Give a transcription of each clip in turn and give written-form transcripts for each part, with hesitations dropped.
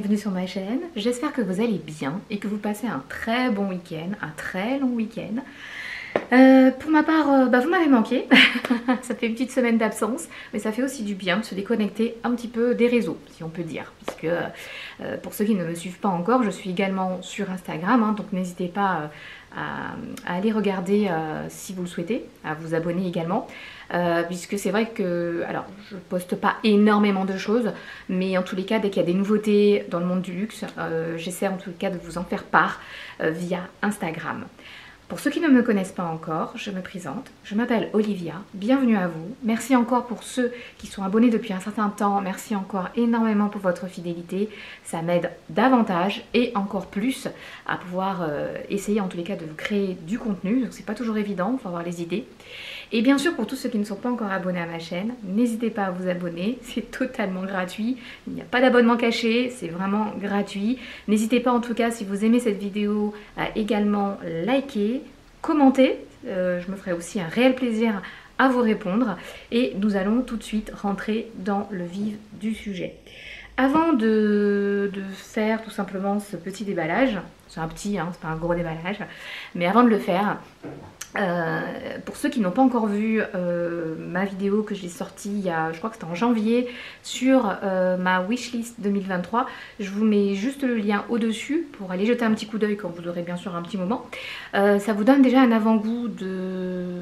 bienvenue sur ma chaîne. J'espère que vous allez bien et que vous passez un très bon week-end, un très long week-end. Pour ma part, vous m'avez manqué. Ça fait une petite semaine d'absence, mais ça fait aussi du bien de se déconnecter un petit peu des réseaux, si on peut dire. Puisque pour ceux qui ne me suivent pas encore, je suis également sur Instagram, hein, donc n'hésitez pas à aller regarder si vous le souhaitez, à vous abonner également. Puisque c'est vrai que, alors je poste pas énormément de choses, mais en tous les cas dès qu'il y a des nouveautés dans le monde du luxe, j'essaie en tous les cas de vous en faire part via Instagram. Pour ceux qui ne me connaissent pas encore, je me présente, je m'appelle Olivia, bienvenue à vous. Merci encore pour ceux qui sont abonnés depuis un certain temps, merci encore énormément pour votre fidélité, ça m'aide davantage et encore plus à pouvoir essayer en tous les cas de vous créer du contenu, donc c'est pas toujours évident, il faut avoir les idées. Et bien sûr pour tous ceux qui ne sont pas encore abonnés à ma chaîne, n'hésitez pas à vous abonner, c'est totalement gratuit, il n'y a pas d'abonnement caché, c'est vraiment gratuit. N'hésitez pas en tout cas si vous aimez cette vidéo à également liker, commenter, je me ferai aussi un réel plaisir à vous répondre et nous allons tout de suite rentrer dans le vif du sujet. Avant de faire tout simplement ce petit déballage, c'est un petit, hein, c'est pas un gros déballage, mais avant de le faire, pour ceux qui n'ont pas encore vu ma vidéo que j'ai sortie il y a, je crois que c'était en janvier, sur ma wishlist 2023, je vous mets juste le lien au-dessus pour aller jeter un petit coup d'œil quand vous aurez bien sûr un petit moment. Ça vous donne déjà un avant-goût de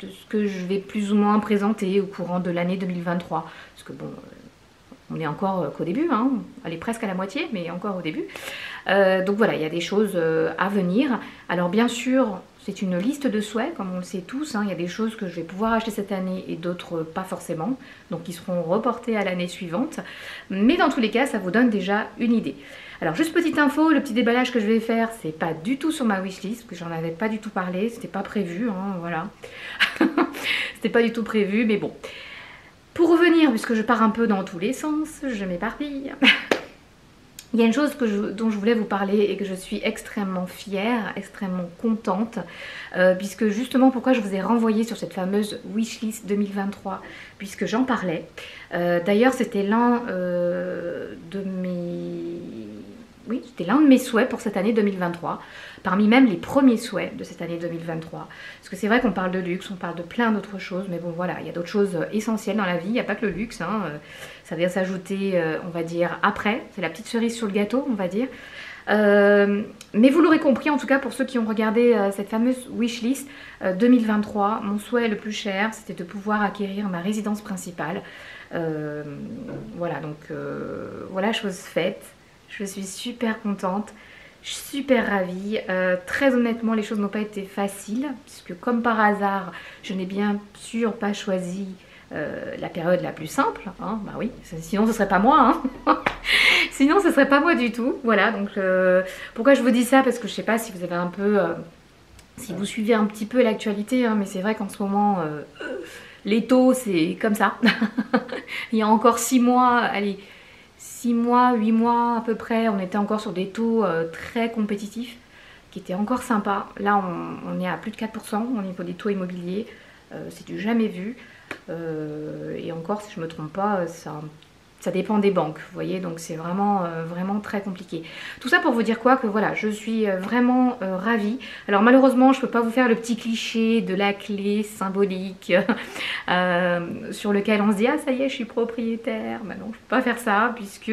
ce que je vais plus ou moins présenter au courant de l'année 2023. Parce que bon, on est encore qu'au début, hein, elle est presque à la moitié, mais encore au début. Donc voilà, il y a des choses à venir. Alors bien sûr, c'est une liste de souhaits, comme on le sait tous, hein. Il y a des choses que je vais pouvoir acheter cette année et d'autres pas forcément, donc qui seront reportées à l'année suivante. Mais dans tous les cas, ça vous donne déjà une idée. Alors juste petite info, le petit déballage que je vais faire, c'est pas du tout sur ma wishlist, parce que j'en avais pas du tout parlé, c'était pas prévu, hein, voilà. C'était pas du tout prévu, mais bon. Pour revenir, puisque je pars un peu dans tous les sens, je m'éparpille. Il y a une chose dont je voulais vous parler et que je suis extrêmement fière, extrêmement contente, puisque justement pourquoi je vous ai renvoyé sur cette fameuse wishlist 2023, puisque j'en parlais. D'ailleurs c'était l'un de mes souhaits pour cette année 2023, parmi même les premiers souhaits de cette année 2023. Parce que c'est vrai qu'on parle de luxe, on parle de plein d'autres choses, mais bon voilà, il y a d'autres choses essentielles dans la vie, il n'y a pas que le luxe, hein, ça vient s'ajouter, on va dire, après, c'est la petite cerise sur le gâteau, on va dire. Mais vous l'aurez compris, en tout cas pour ceux qui ont regardé cette fameuse wishlist 2023, mon souhait le plus cher, c'était de pouvoir acquérir ma résidence principale. Voilà, donc voilà, chose faite. Je suis super contente, je suis super ravie. Très honnêtement, les choses n'ont pas été faciles, puisque comme par hasard, je n'ai bien sûr pas choisi la période la plus simple. Hein, bah oui, sinon ce serait pas moi. Hein. Sinon ce serait pas moi du tout. Voilà, donc pourquoi je vous dis ça? Parce que je sais pas si vous avez un peu, si vous suivez un petit peu l'actualité, hein, mais c'est vrai qu'en ce moment, les taux c'est comme ça. Il y a encore 6 mois, allez... 6 mois, 8 mois à peu près, on était encore sur des taux très compétitifs qui étaient encore sympas. Là, on est à plus de 4% au niveau des taux immobiliers. C'est du jamais vu. Et encore, si je ne me trompe pas, ça dépend des banques, vous voyez, donc c'est vraiment, vraiment très compliqué. Tout ça pour vous dire quoi, que voilà, je suis vraiment ravie. Alors malheureusement, je ne peux pas vous faire le petit cliché de la clé symbolique sur lequel on se dit « Ah ça y est, je suis propriétaire ». Mais non, je ne peux pas faire ça puisque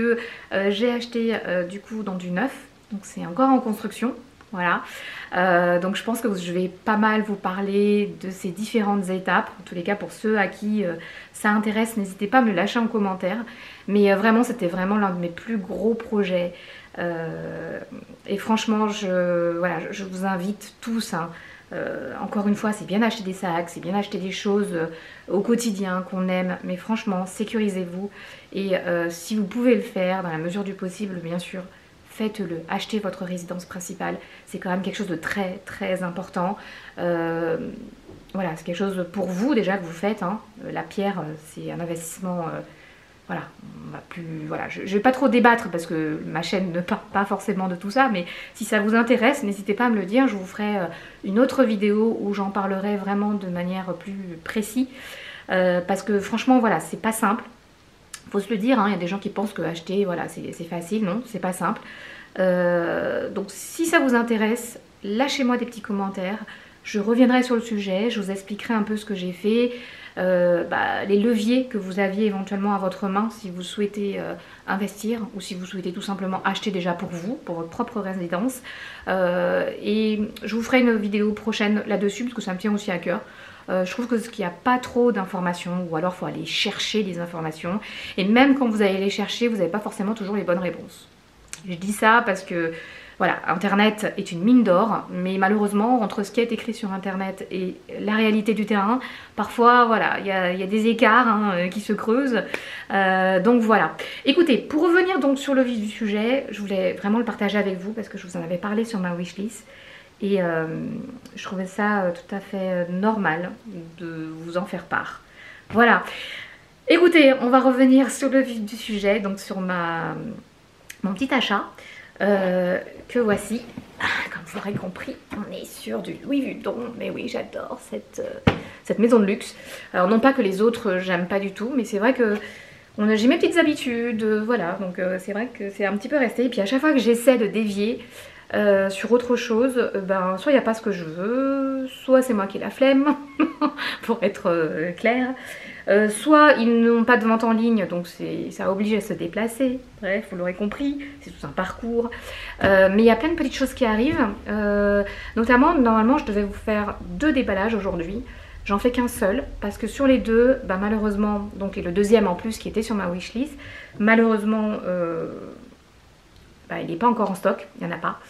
j'ai acheté du coup dans du neuf, donc c'est encore en construction. Voilà, donc je pense que je vais pas mal vous parler de ces différentes étapes. En tous les cas, pour ceux à qui ça intéresse, n'hésitez pas à me le lâcher en commentaire. Mais vraiment, c'était vraiment l'un de mes plus gros projets. Et franchement, voilà, je vous invite tous, hein. Encore une fois, c'est bien d'acheter des sacs, c'est bien d'acheter des choses au quotidien qu'on aime. Mais franchement, sécurisez-vous. Et si vous pouvez le faire, dans la mesure du possible, bien sûr, faites-le, achetez votre résidence principale, c'est quand même quelque chose de très très important. Voilà, c'est quelque chose pour vous déjà que vous faites, hein. La pierre, c'est un investissement, voilà, on va plus, voilà, je ne vais pas trop débattre parce que ma chaîne ne parle pas forcément de tout ça, mais si ça vous intéresse, n'hésitez pas à me le dire, je vous ferai une autre vidéo où j'en parlerai vraiment de manière plus précise, parce que franchement, voilà, c'est pas simple. Faut se le dire, hein, il y a des gens qui pensent que acheter, voilà, c'est facile. Non, c'est pas simple. Donc si ça vous intéresse, lâchez-moi des petits commentaires. Je reviendrai sur le sujet, je vous expliquerai un peu ce que j'ai fait, les leviers que vous aviez éventuellement à votre main si vous souhaitez investir ou si vous souhaitez tout simplement acheter déjà pour vous, pour votre propre résidence. Et je vous ferai une vidéo prochaine là-dessus parce que ça me tient aussi à cœur. Je trouve que qu'il n'y a pas trop d'informations ou alors il faut aller chercher des informations. Et même quand vous allez les chercher, vous n'avez pas forcément toujours les bonnes réponses. Je dis ça parce que voilà, Internet est une mine d'or, mais malheureusement, entre ce qui est écrit sur Internet et la réalité du terrain, parfois, voilà, il y a des écarts hein, qui se creusent. Donc voilà. Écoutez, pour revenir donc sur le vif du sujet, je voulais vraiment le partager avec vous parce que je vous en avais parlé sur ma wishlist. Et je trouvais ça tout à fait normal de vous en faire part. Voilà. Écoutez, on va revenir sur le vif du sujet, donc sur mon petit achat. Que voici. Comme vous l'aurez compris, on est sur du Louis Vuitton. Mais oui, j'adore cette maison de luxe. Alors non pas que les autres j'aime pas du tout, mais c'est vrai que j'ai mes petites habitudes, voilà. Donc c'est vrai que c'est un petit peu resté. Et puis à chaque fois que j'essaie de dévier sur autre chose, soit il n'y a pas ce que je veux, soit c'est moi qui ai la flemme, pour être claire. Soit ils n'ont pas de vente en ligne, donc ça oblige à se déplacer. Bref, vous l'aurez compris, c'est tout un parcours. Mais il y a plein de petites choses qui arrivent. Notamment, normalement, je devais vous faire 2 déballages aujourd'hui. J'en fais qu'un seul, parce que sur les 2, malheureusement, donc et le deuxième en plus qui était sur ma wishlist, malheureusement, il n'est pas encore en stock, il n'y en a pas.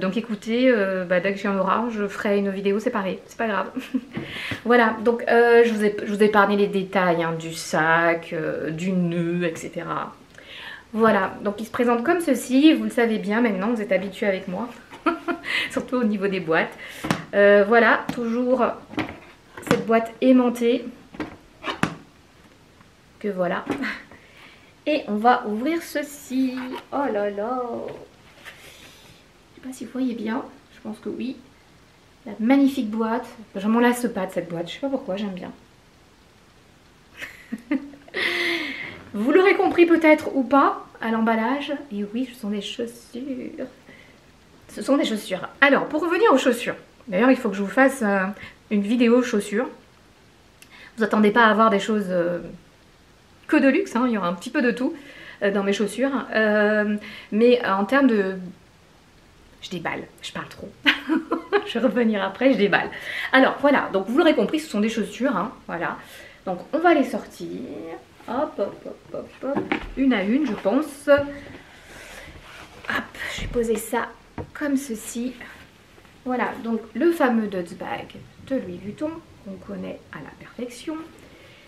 Donc écoutez, dès qu'il y en aura, je ferai une vidéo séparée, c'est pas grave. Voilà, donc je vous ai épargné les détails hein, du sac, du nœud, etc. Voilà, donc il se présente comme ceci, vous le savez bien maintenant, vous êtes habitués avec moi, surtout au niveau des boîtes. Voilà, toujours cette boîte aimantée, que voilà. Et on va ouvrir ceci, oh là là. Je sais pas si vous voyez bien, je pense que oui. La magnifique boîte. Je m'en lasse pas de cette boîte, je sais pas pourquoi, j'aime bien. Vous l'aurez compris peut-être ou pas à l'emballage. Et oui, ce sont des chaussures. Ce sont des chaussures. Alors, pour revenir aux chaussures. D'ailleurs, il faut que je vous fasse une vidéo chaussures. Vous attendez pas à avoir des choses que de luxe, hein, il y aura un petit peu de tout dans mes chaussures. Mais en termes de... Je déballe, je parle trop. Je vais revenir après, je déballe. Alors voilà, donc vous l'aurez compris, ce sont des chaussures, hein, voilà. Donc on va les sortir, hop, hop, hop, hop, hop, une à une je pense. Hop, je vais poser ça comme ceci. Voilà, donc le fameux Dutch Bag de Louis Vuitton, qu'on connaît à la perfection.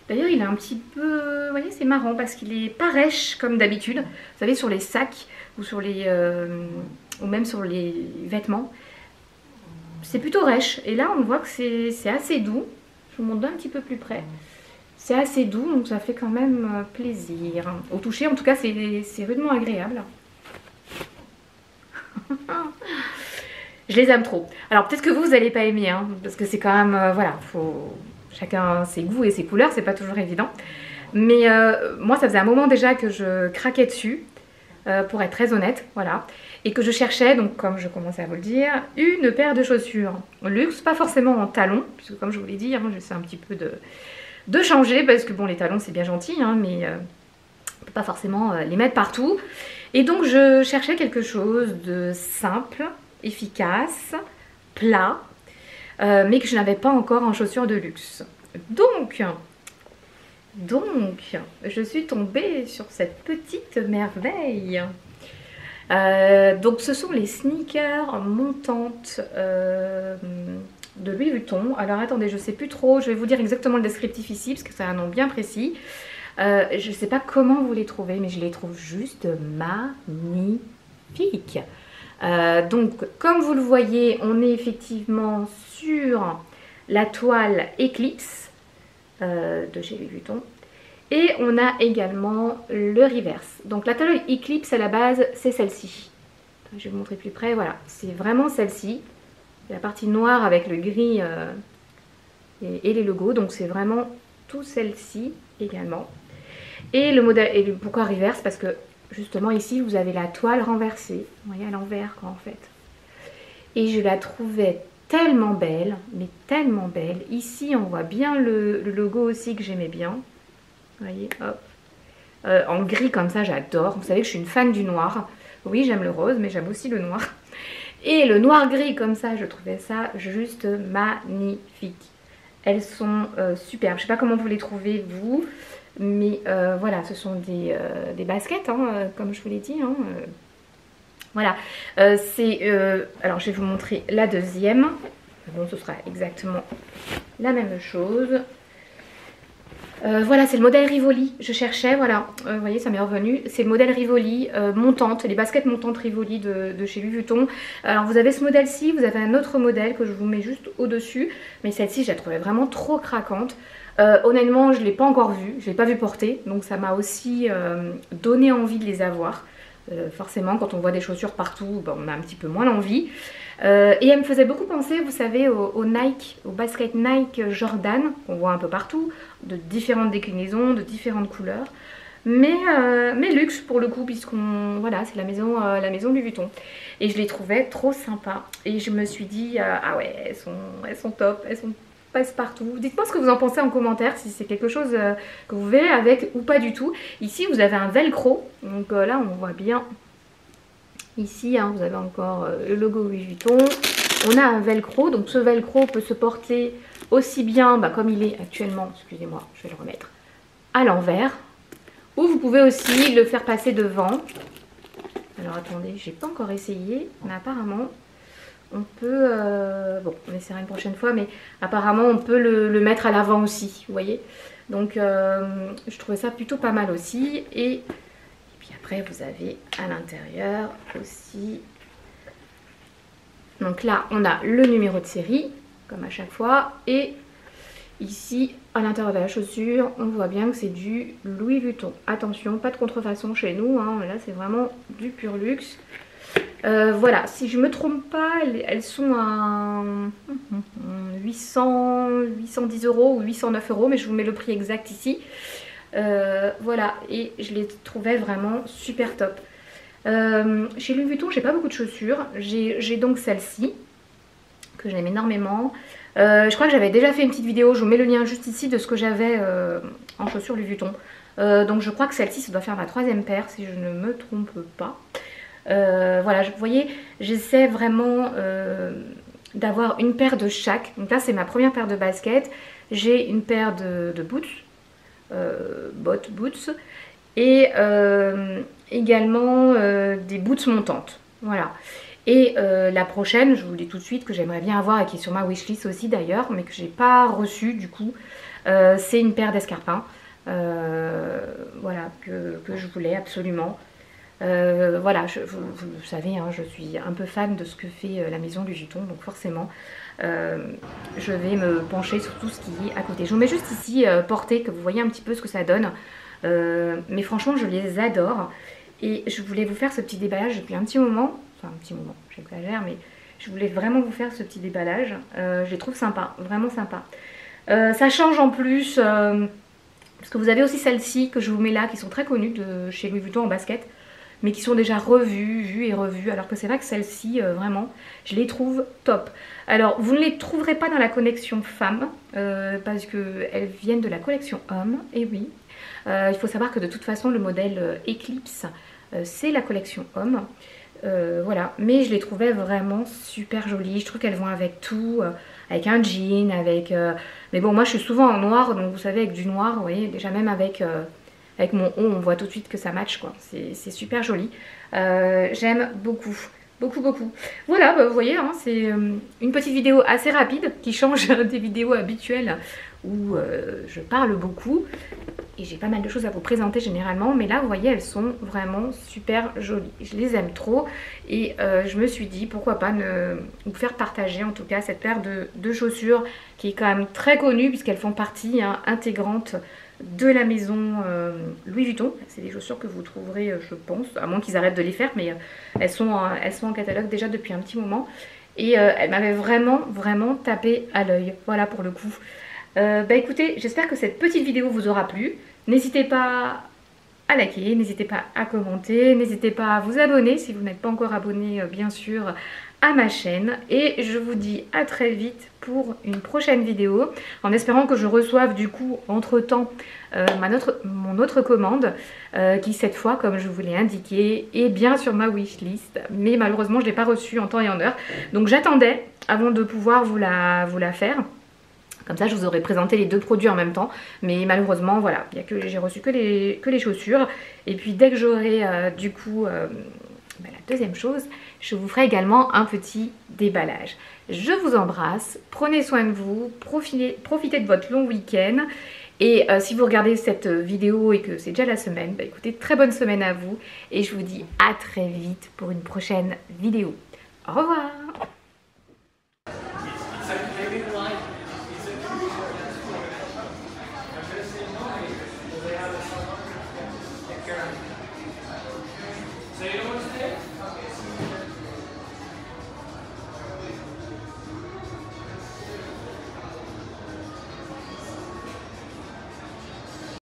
D'ailleurs il est un petit peu, vous voyez c'est marrant parce qu'il est pas rêche comme d'habitude. Vous savez sur les sacs ou sur les... ou même sur les vêtements, c'est plutôt rêche. Et là, on voit que c'est assez doux. Je vous montre d'un petit peu plus près. C'est assez doux, donc ça fait quand même plaisir. Au toucher, en tout cas, c'est rudement agréable. Je les aime trop. Alors, peut-être que vous n'allez pas aimer, hein, parce que c'est quand même... voilà, faut... chacun ses goûts et ses couleurs, c'est pas toujours évident. Mais moi, ça faisait un moment déjà que je craquais dessus. Pour être très honnête, voilà, et que je cherchais, donc comme je commençais à vous le dire, une paire de chaussures luxe, pas forcément en talons, puisque comme je vous l'ai dit, hein, j'essaie un petit peu de changer, parce que bon, les talons c'est bien gentil, hein, mais on peut pas forcément les mettre partout, et donc je cherchais quelque chose de simple, efficace, plat, mais que je n'avais pas encore en chaussures de luxe. Donc, je suis tombée sur cette petite merveille. Donc ce sont les sneakers montantes de Louis Vuitton. Alors attendez, je sais plus trop, je vais vous dire exactement le descriptif ici parce que c'est un nom bien précis. Je ne sais pas comment vous les trouvez, mais je les trouve juste magnifiques. Donc comme vous le voyez, on est effectivement sur la toile Eclipse de chez Louis Vuitton. Et on a également le reverse. Donc la toile Eclipse à la base, c'est celle-ci. Je vais vous montrer plus près, voilà. C'est vraiment celle-ci. La partie noire avec le gris et les logos. Donc c'est vraiment tout celle-ci également. Et le modèle, et pourquoi reverse? Parce que justement ici vous avez la toile renversée, vous voyez à l'envers quoi en fait. Et je la trouvais tellement belle, mais tellement belle. Ici on voit bien le logo aussi que j'aimais bien. Vous voyez, hop. En gris comme ça, j'adore. Vous savez que je suis une fan du noir. Oui, j'aime le rose, mais j'aime aussi le noir. Et le noir gris comme ça, je trouvais ça juste magnifique. Elles sont superbes. Je ne sais pas comment vous les trouvez, vous. Mais voilà, ce sont des baskets, hein, comme je vous l'ai dit. Hein, voilà. Alors, je vais vous montrer la deuxième. Bon, ce sera exactement la même chose. Voilà, c'est le modèle Rivoli, je cherchais, voilà, vous voyez, ça m'est revenu. C'est le modèle Rivoli montante, les baskets montantes Rivoli de chez Louis Vuitton. Alors vous avez ce modèle-ci, vous avez un autre modèle que je vous mets juste au-dessus. Mais celle-ci, je la trouvais vraiment trop craquante. Honnêtement, je ne l'ai pas encore vue, je ne l'ai pas vue porter. Donc ça m'a aussi donné envie de les avoir. Forcément, quand on voit des chaussures partout, ben, on a un petit peu moins l'envie. Et elle me faisait beaucoup penser, vous savez, au Nike, au basket Nike Jordan, qu'on voit un peu partout, de différentes déclinaisons, de différentes couleurs. Mais luxe pour le coup, puisqu'on voilà, c'est la maison Louis Vuitton. Et je les trouvais trop sympas. Et je me suis dit, ah ouais, elles sont top, elles sont passe-partout. Dites-moi ce que vous en pensez en commentaire, si c'est quelque chose que vous verrez avec ou pas du tout. Ici, vous avez un velcro. Donc là, on voit bien. Ici, hein, vous avez encore le logo Louis Vuitton. On a un velcro. Donc ce velcro peut se porter aussi bien, bah, comme il est actuellement, excusez-moi, je vais le remettre, à l'envers. Ou vous pouvez aussi le faire passer devant. Alors attendez, j'ai pas encore essayé, mais apparemment on peut, bon on essaiera une prochaine fois, mais apparemment on peut le mettre à l'avant aussi, vous voyez. Donc je trouvais ça plutôt pas mal aussi. Et puis après vous avez à l'intérieur aussi. Donc là on a le numéro de série, comme à chaque fois. Et ici, à l'intérieur de la chaussure, on voit bien que c'est du Louis Vuitton. Attention, pas de contrefaçon chez nous, hein. Là c'est vraiment du pur luxe. Voilà, si je ne me trompe pas, elles sont à 810 euros ou 809 euros, mais je vous mets le prix exact ici. Voilà, et je les trouvais vraiment super top. Chez Louis Vuitton, j'ai pas beaucoup de chaussures. J'ai donc celle-ci, que j'aime énormément. Je crois que j'avais déjà fait une petite vidéo, je vous mets le lien juste ici de ce que j'avais en chaussures Louis Vuitton. Donc je crois que celle-ci, ça doit faire ma troisième paire, si je ne me trompe pas. Voilà, vous voyez, j'essaie vraiment d'avoir une paire de chaque. Donc là, c'est ma première paire de baskets. J'ai une paire de boots, bottes boots, et également des boots montantes. Voilà. Et la prochaine, je vous le dis tout de suite, que j'aimerais bien avoir et qui est sur ma wishlist aussi d'ailleurs, mais que j'ai pas reçue du coup, c'est une paire d'escarpins. Voilà, que je voulais absolument. Voilà, vous savez, hein, je suis un peu fan de ce que fait la maison Louis Vuitton, donc forcément je vais me pencher sur tout ce qui est à côté. Je vous mets juste ici portée, que vous voyez un petit peu ce que ça donne, mais franchement je les adore. Et je voulais vous faire ce petit déballage depuis un petit moment, enfin un petit moment, j'exagère, mais je voulais vraiment vous faire ce petit déballage. Je les trouve sympa, vraiment sympa. Ça change en plus, parce que vous avez aussi celles-ci que je vous mets là, qui sont très connues de chez Louis Vuitton en basket, mais qui sont déjà vues et revues, alors que c'est vrai que celles-ci, vraiment, je les trouve top. Alors, vous ne les trouverez pas dans la collection femmes, parce qu'elles viennent de la collection hommes, et oui. Il faut savoir que de toute façon, le modèle Eclipse, c'est la collection homme. Voilà, mais je les trouvais vraiment super jolies. Je trouve qu'elles vont avec tout, avec un jean, avec... Mais bon, moi je suis souvent en noir, donc vous savez, avec du noir, vous voyez, déjà même avec mon haut, on voit tout de suite que ça match, quoi. C'est super joli. J'aime beaucoup. Beaucoup. Voilà, bah, vous voyez, hein, c'est une petite vidéo assez rapide qui change des vidéos habituelles où je parle beaucoup. Et j'ai pas mal de choses à vous présenter généralement, mais là vous voyez, elles sont vraiment super jolies. Je les aime trop et je me suis dit pourquoi pas vous faire partager en tout cas cette paire de chaussures qui est quand même très connue puisqu'elles font partie intégrante de la maison Louis Vuitton. C'est des chaussures que vous trouverez, je pense, à moins qu'ils arrêtent de les faire, mais elles sont en catalogue déjà depuis un petit moment. Et elles m'avaient vraiment tapé à l'œil, voilà pour le coup. Bah écoutez, j'espère que cette petite vidéo vous aura plu. N'hésitez pas à liker, n'hésitez pas à commenter, n'hésitez pas à vous abonner si vous n'êtes pas encore abonné bien sûr à ma chaîne. Et je vous dis à très vite pour une prochaine vidéo, en espérant que je reçoive du coup entre temps mon autre commande qui cette fois, comme je vous l'ai indiqué, est bien sur ma wishlist, mais malheureusement je ne l'ai pas reçue en temps et en heure, donc j'attendais avant de pouvoir vous la faire. Comme ça, je vous aurais présenté les deux produits en même temps. Mais malheureusement, voilà, j'ai reçu que les chaussures. Et puis, dès que j'aurai du coup la deuxième chose, je vous ferai également un petit déballage. Je vous embrasse, prenez soin de vous, profitez de votre long week-end. Et si vous regardez cette vidéo et que c'est déjà la semaine, bah écoutez, très bonne semaine à vous. Et je vous dis à très vite pour une prochaine vidéo. Au revoir!